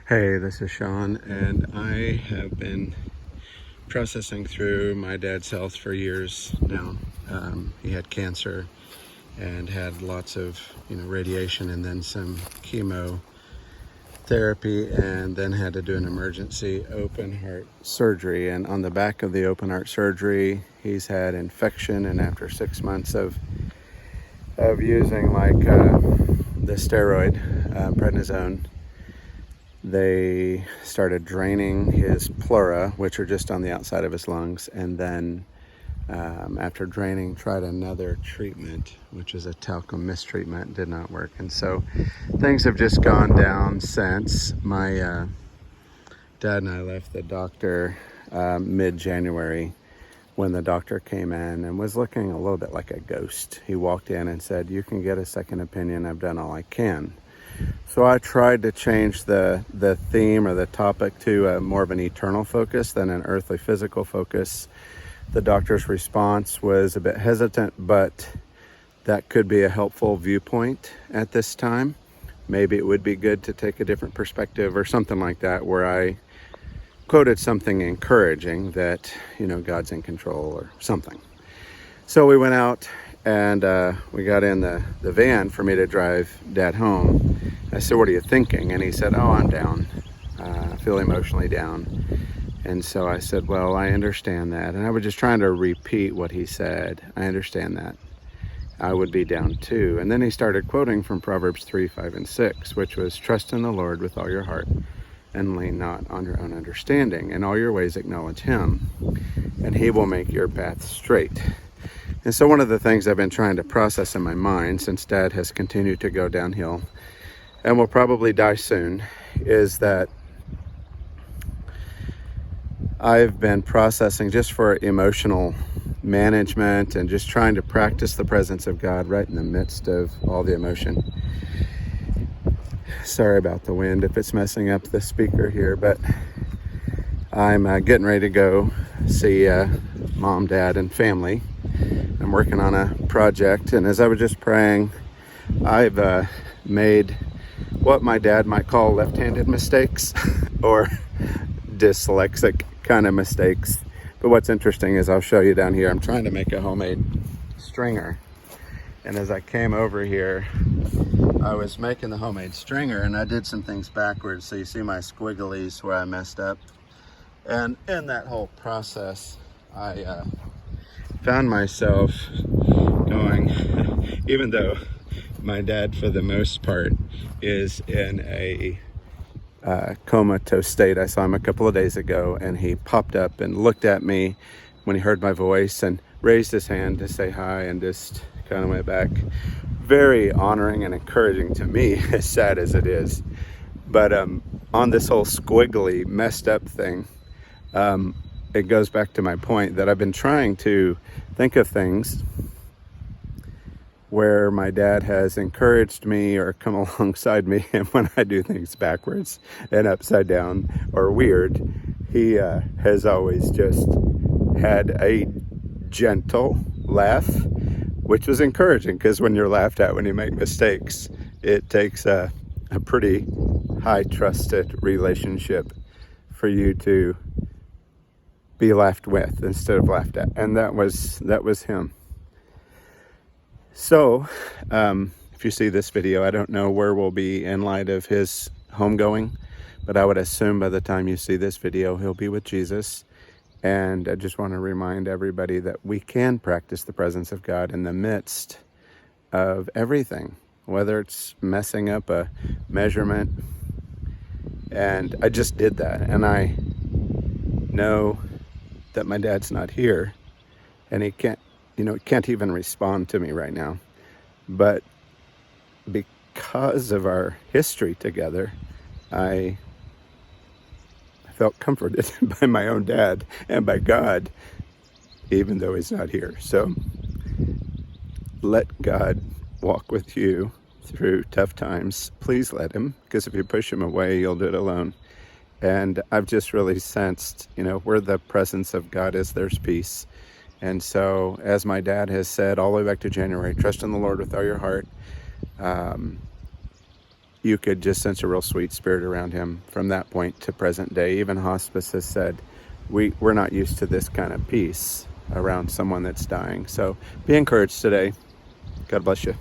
Hey, this is Sean, and I have been processing through my dad's health for years now. He had cancer and had lots of, radiation and then some chemotherapy, and then had to do an emergency open heart surgery. And on the back of the open heart surgery, he's had infection, and after 6 months of using the steroid prednisone, they started draining his pleura, which are just on the outside of his lungs, and then after draining, tried another treatment, which is a talcum mist treatment. Did not work. And so things have just gone down since. My dad and I left the doctor mid-January, when the doctor came in and was looking a little bit like a ghost. He walked in and said, "You can get a second opinion. I've done all I can." So I tried to change the theme or the topic to more of an eternal focus than an earthly physical focus. The doctor's response was a bit hesitant, but that could be a helpful viewpoint at this time. Maybe it would be good to take a different perspective or something like that, where I quoted something encouraging that, God's in control or something. So we went out and we got in the van for me to drive Dad home. I said, "What are you thinking?" And he said, "Oh, I'm down. I feel emotionally down." And so I said, "Well, I understand that." And I was just trying to repeat what he said. "I understand that. I would be down too." And then he started quoting from Proverbs 3, 5, and 6, which was, "Trust in the Lord with all your heart and lean not on your own understanding. In all your ways acknowledge him, and he will make your path straight." And so one of the things I've been trying to process in my mind, since Dad has continued to go downhill and will probably die soon, is that I've been processing just for emotional management and just trying to practice the presence of God right in the midst of all the emotion. Sorry about the wind if it's messing up the speaker here, but I'm getting ready to go see Mom, Dad, and family. I'm working on a project, and as I was just praying, I've made what my dad might call left-handed mistakes or dyslexic kind of mistakes. But what's interesting is, I'll show you down here, I'm trying to make a homemade stringer. And as I came over here, I was making the homemade stringer and I did some things backwards. So you see my squigglies where I messed up. And in that whole process, I found myself going, even though my dad for the most part is in a comatose state. I saw him a couple of days ago and he popped up and looked at me when he heard my voice and raised his hand to say hi and just kind of went back. Very honoring and encouraging to me, as sad as it is. But on this whole squiggly, messed up thing, it goes back to my point that I've been trying to think of things where my dad has encouraged me or come alongside me, and when I do things backwards and upside down or weird, he has always just had a gentle laugh, which was encouraging, because when you're laughed at when you make mistakes, it takes a pretty high trusted relationship for you to be laughed with instead of laughed at. And that was him. So if you see this video, I don't know where we'll be in light of his homegoing, but I would assume by the time you see this video, he'll be with Jesus. And I just want to remind everybody that we can practice the presence of God in the midst of everything, whether it's messing up a measurement. And I just did that. And I know that my dad's not here and he can't even respond to me right now. But because of our history together, I felt comforted by my own dad and by God, even though he's not here. So let God walk with you through tough times. Please let him, because if you push him away, you'll do it alone. And I've just really sensed, where the presence of God is, there's peace. And so, as my dad has said all the way back to January, trust in the Lord with all your heart. you could just sense a real sweet spirit around him from that point to present day. Even hospice has said, we're not used to this kind of peace around someone that's dying. So be encouraged today. God bless you.